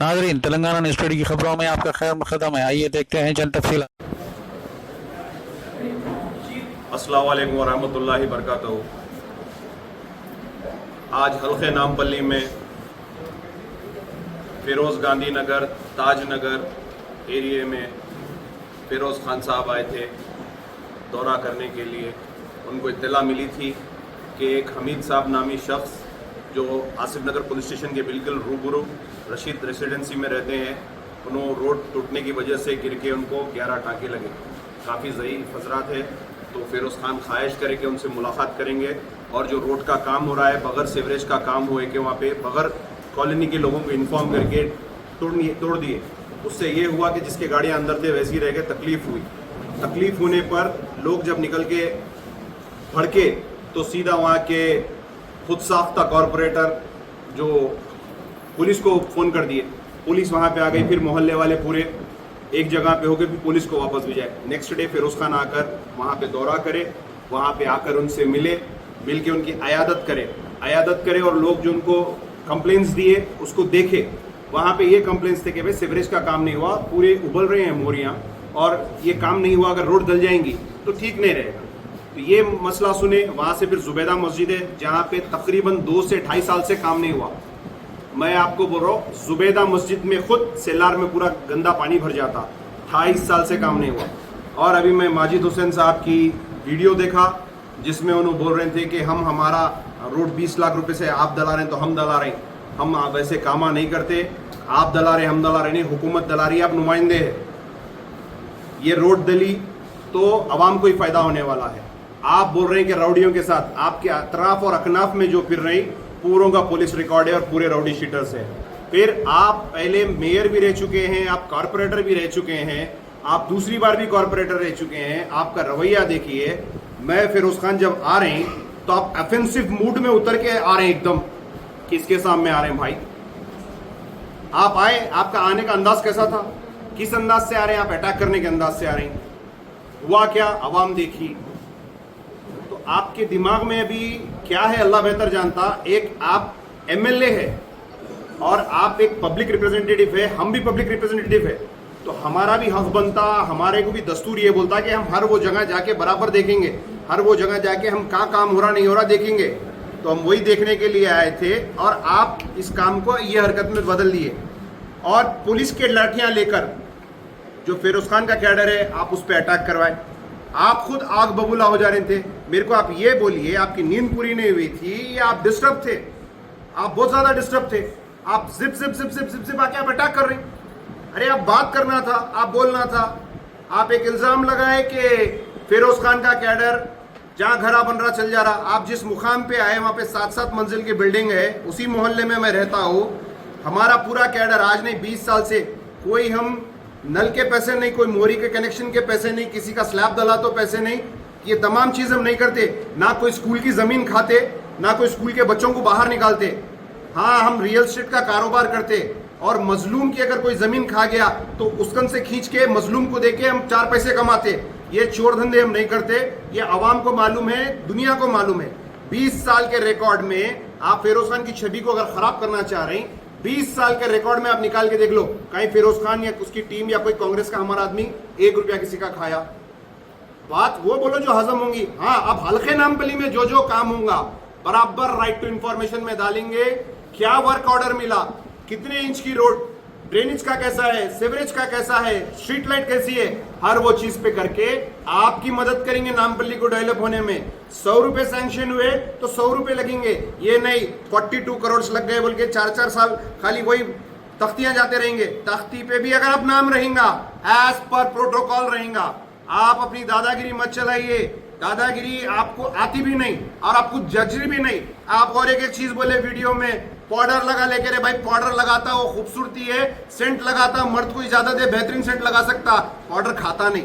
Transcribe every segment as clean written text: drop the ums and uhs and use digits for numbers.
नाज़रीन, Telangana news today की खबरों में आपका खैर मक़दम है। आइए देखते हैं चंद तफसीलात। अस्सलाम वालेकुम वरहमतुल्लाहि बरकातहू। आज हल्के नामपल्ली में फ़िरोज़ गांधी नगर ताज नगर एरिए में फ़िरोज़ खान साहब आए थे दौरा करने के लिए। उनको इत्तला मिली थी कि एक हमीद साहब नामी शख्स जो आसिफ नगर पुलिस स्टेशन के बिल्कुल रूबरू रशीद रेसिडेंसी में रहते हैं, उन्होंने रोड टूटने की वजह से गिर के उनको 11 टाँके लगे, काफ़ी ज़ईफ़ हज़रात है। तो फ़िरोज़ खान ख्वाहिश करे कि उनसे मुलाकात करेंगे और जो रोड का काम हो रहा है बग़ैर सीवरेज का काम हुए कि वहाँ पे बग़ैर कॉलोनी के लोगों को इन्फॉर्म करके तोड़ दिए। उससे ये हुआ कि जिसके गाड़ियाँ अंदर थे वैसी रह गए, तकलीफ़ हुई। तकलीफ़ होने पर लोग जब निकल के भड़के तो सीधा वहाँ के खुद साख्ता कॉरपोरेटर जो पुलिस को फ़ोन कर दिए। पुलिस वहाँ पे आ गई, फिर मोहल्ले वाले पूरे एक जगह पे होकर फिर पुलिस को वापस भिजाए। नेक्स्ट डे फ़िरोज़ खान आकर वहाँ पे दौरा करे, वहाँ पे आकर उनसे मिल के उनकी अयादत करे और लोग जो उनको कंप्लेंट्स दिए उसको देखे। वहाँ पे ये कंप्लेंट्स थे कि भाई सीवरेज का काम नहीं हुआ, पूरे उबल रहे हैं मोरियाँ और ये काम नहीं हुआ, अगर रोड दल जाएंगी तो ठीक नहीं रहेगा। तो ये मसला सुने। वहाँ से फिर जुबैदा मस्जिद है जहाँ पे तकरीबन 2 से 2.5 साल से काम नहीं हुआ। मैं आपको बोल रहा हूँ, जुबैदा मस्जिद में खुद सेलार में पूरा गंदा पानी भर जाता, 28 साल से काम नहीं हुआ। और अभी मैं माजिद हुसैन साहब की वीडियो देखा जिसमें उन्होंने बोल रहे थे कि हमारा रोड 20 लाख रुपए से आप दला रहे हैं तो हम दला रहे हैं, हम वैसे कामा नहीं करते, आप दला रहे हम दला रहे नहीं, हुकूमत दला रही है, आप नुमाइंदे हैं। ये रोड दली तो अवाम को ही फायदा होने वाला है। आप बोल रहे हैं कि राउडियों के साथ, आपके अतराफ और अकनाफ में जो फिर रही पूरों का पुलिस रिकॉर्ड है और पूरे राउडी शीटर्स है। फिर आप पहले मेयर भी रह चुके हैं, आप कॉरपोरेटर भी रह चुके हैं, आप दूसरी बार भी कॉरपोरेटर रह चुके हैं। आपका रवैया देखिए। मैं फ़िरोज़ खान जब आ रहे हैं तो आप ऑफेंसिव मूड में उतर के आ रहे हैं, एकदम किसके सामने आ रहे हैं भाई? आप आए, आपका आने का अंदाज कैसा था? किस अंदाज से आ रहे हैं? आप अटैक करने के अंदाज से आ रहे हैं। हुआ क्या? अवाम देखी। तो आपके दिमाग में अभी क्या है अल्लाह बेहतर जानता। एक आप एमएलए है और आप एक पब्लिक रिप्रेजेंटेटिव है, हम भी पब्लिक रिप्रेजेंटेटिव है, तो हमारा भी हक बनता, हमारे को भी दस्तूर ये बोलता कि हम हर वो जगह जाके बराबर देखेंगे, हर वो जगह जाके हम कहाँ काम हो रहा नहीं हो रहा देखेंगे। तो हम वही देखने के लिए आए थे और आप इस काम को ये हरकत में बदल दिए और पुलिस के लाठियाँ लेकर जो फ़िरोज़ खान का कैडर है आप उस पर अटैक करवाए। आप खुद आग बबूला हो जा रहे थे। मेरे को आप ये बोलिए, आपकी नींद पूरी नहीं हुई थी या आप डिस्टर्ब थे? आप बहुत ज़्यादा डिस्टर्ब थे। आप zip zip zip zip zip zip आके आप अटैक कर रहे हैं। अरे आप बात करना था, आप बोलना था। आप एक इल्ज़ाम लगाए कि फ़िरोज़ खान का कैडर जहाँ घरा बन रहा चल जा रहा। आप जिस मुकाम पे आए वहाँ पे 7-7 मंजिल की बिल्डिंग है, उसी मोहल्ले में मैं रहता हूँ। हमारा पूरा कैडर आज नहीं 20 साल से, कोई हम नल के पैसे नहीं, कोई मोरी के कनेक्शन के पैसे नहीं, किसी का स्लैब दला तो पैसे नहीं, ये तमाम चीज़ हम नहीं करते। ना कोई स्कूल की ज़मीन खाते, ना कोई स्कूल के बच्चों को बाहर निकालते। हाँ, हम रियल एस्टेट का कारोबार करते और मजलूम की अगर कोई ज़मीन खा गया तो उसकन से खींच के मजलूम को देके हम 4 पैसे कमाते। ये चोर धंधे हम नहीं करते। ये अवाम को मालूम है, दुनिया को मालूम है। 20 साल के रिकॉर्ड में आप फ़िरोज़ खान की छवि को अगर ख़राब करना चाह रहे हैं, 20 साल के रिकॉर्ड में आप निकाल के देख लो, कहीं फ़िरोज़ खान या उसकी टीम या कोई कांग्रेस का हमारा आदमी 1 रुपया किसी का खाया? बात वो बोलो जो हजम होंगी। हाँ, अब हल्के नामपल्ली में जो काम होगा बराबर राइट टू इंफॉर्मेशन में डालेंगे। क्या वर्क ऑर्डर मिला, कितने इंच की रोड, ड्रेनेज का कैसा है, सीवरेज का कैसा है, स्ट्रीट लाइट कैसी है, हर वो चीज पे करके आपकी मदद करेंगे नामपल्ली को डेवलप होने में। 100 रुपए सैंक्शन हुए तो 100 रुपए लगेंगे। ये नहीं 42 करोड़ लग गए बोल के 4-4 साल खाली वही तख्तियां जाते रहेंगे। तख्ती पे भी अगर आप नाम रहेगा, एज पर प्रोटोकॉल रहेगा। आप अपनी दादागिरी मत चलाइए। दादागिरी आपको आती भी नहीं और आपको जजरी भी नहीं। आप और एक चीज बोले वीडियो में, पाउडर लगा लेके। रे भाई, पाउडर लगाता वो खूबसूरती है, सेंट लगाता मर्द को इजाजत है, बेहतरीन सेंट लगा सकता, पाउडर खाता नहीं,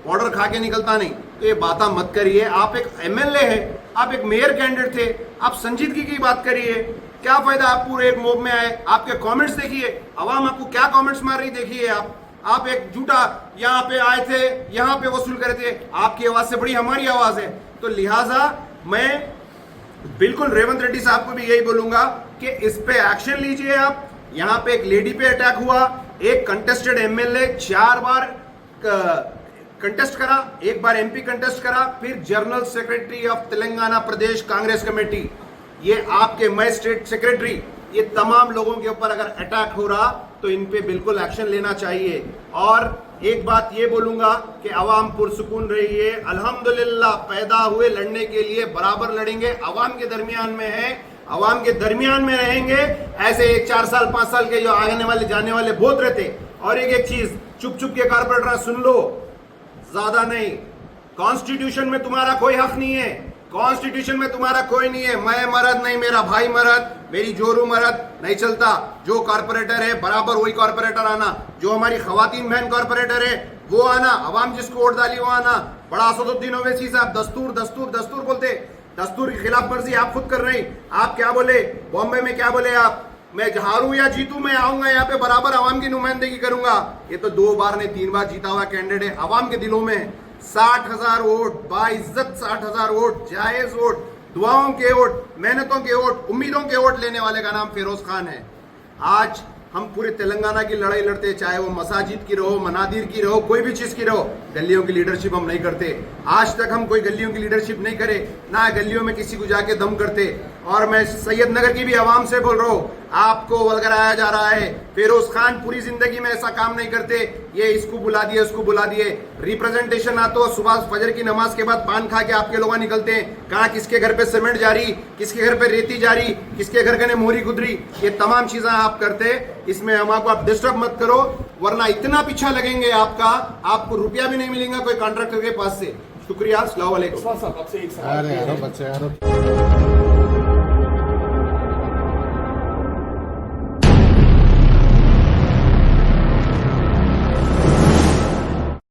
पाउडर खा के निकलता नहीं। तो ये बात मत करिए। आप एक एमएलए है, आप एक मेयर कैंडिडेट थे, आप संजीदगी की बात करिए। क्या फायदा आप पूरे एक मोब में आए? आपके कमेंट्स देखिए, अवाम आपको क्या कमेंट्स मार रही देखिए। आप एक झूठा यहाँ पे आए थे, यहाँ पे वसूल करे थे। आपकी आवाज से बड़ी हमारी आवाज है। तो लिहाजा मैं बिल्कुल रेवंत रेड्डी साहब को भी यही बोलूंगा कि इस पे एक्शन लीजिए आप। यहाँ पे एक लेडी पे अटैक हुआ, एक कंटेस्टेड एमएलए 4 बार कंटेस्ट करा, 1 बार एमपी कंटेस्ट करा, फिर general secretary of Telangana Pradesh Congress committee, ये आपके मैं स्टेट सेक्रेटरी, ये तमाम लोगों के ऊपर अगर अटैक हो रहा तो इन पे बिल्कुल एक्शन लेना चाहिए। और एक बात ये बोलूंगा कि अवाम पुरसुकून रही है, अल्हम्दुलिल्लाह पैदा हुए लड़ने के लिए बराबर लड़ेंगे, अवाम के दरमियान में है, अवाम के दरमियान में रहेंगे। ऐसे 4 साल 5 साल के जो आने वाले जाने वाले बहुत रहते। और एक चीज चुप चुप के कारपोरेटर सुन लो, ज्यादा नहीं, कॉन्स्टिट्यूशन में तुम्हारा कोई हक नहीं है, कॉन्स्टिट्यूशन में तुम्हारा कोई नहीं है। मैं मरद नहीं, मेरा भाई मरद, मेरी जोरू मरद नहीं चलता। जो कॉर्पोरेटर है बराबर वही कॉर्पोरेटर आना, जो हमारी खवातीन बहन कॉर्पोरेटर है वो आना, अवाम जिसको वोट डाली वो आना। बड़ा असदुद्दीन ओवैसी साहब दस्तूर दस्तूर दस्तूर बोलते, दस्तूर की खिलाफ वर्जी आप खुद कर रहे हैं। आप क्या बोले बॉम्बे में, क्या बोले आप, मैं हारूं या जीतूं मैं आऊंगा यहाँ पे बराबर अवाम की नुमाइंदगी करूंगा। ये तो 2 बार नहीं 3 बार जीता हुआ कैंडिडेट है, अवाम के दिलों में 60,000 वोट, बाइज्जत 60,000 वोट, जायज वोट, दुआओं के वोट, मेहनतों के वोट, उम्मीदों के वोट लेने वाले का नाम फिरोज खान है। आज हम पूरे तेलंगाना की लड़ाई लड़ते, चाहे वो मसाजिद की रहो, मनादिर की रहो, कोई भी चीज की रहो, गलियों की लीडरशिप हम नहीं करते। आज तक हम कोई गलियों की लीडरशिप नहीं करे, ना गलियों में किसी को जाके दम करते। और मैं सैयद नगर की भी आवाम से बोल रहा हूँ, आपको वलगराया जा रहा है। फिरोज खान पूरी जिंदगी में ऐसा काम नहीं करते, ये इसको बुला दिए उसको बुला दिए। रिप्रेजेंटेशन आता हो, सुबह फजर की नमाज के बाद पान खा के आपके लोग निकलते हैं, कहा किसके घर पे सीमेंट जारी, किसके घर पे रेती जारी, किसके घर के मोहरी गुदरी, ये तमाम चीजें आप करते। इसमें हमको आप डिस्टर्ब मत करो, वरना इतना पीछा लगेंगे आपका, आपको रुपया भी नहीं मिलेगा कोई कॉन्ट्रैक्टर के पास से। शुक्रिया, अस्सलाम वालेकुम। आपसे एक सवाल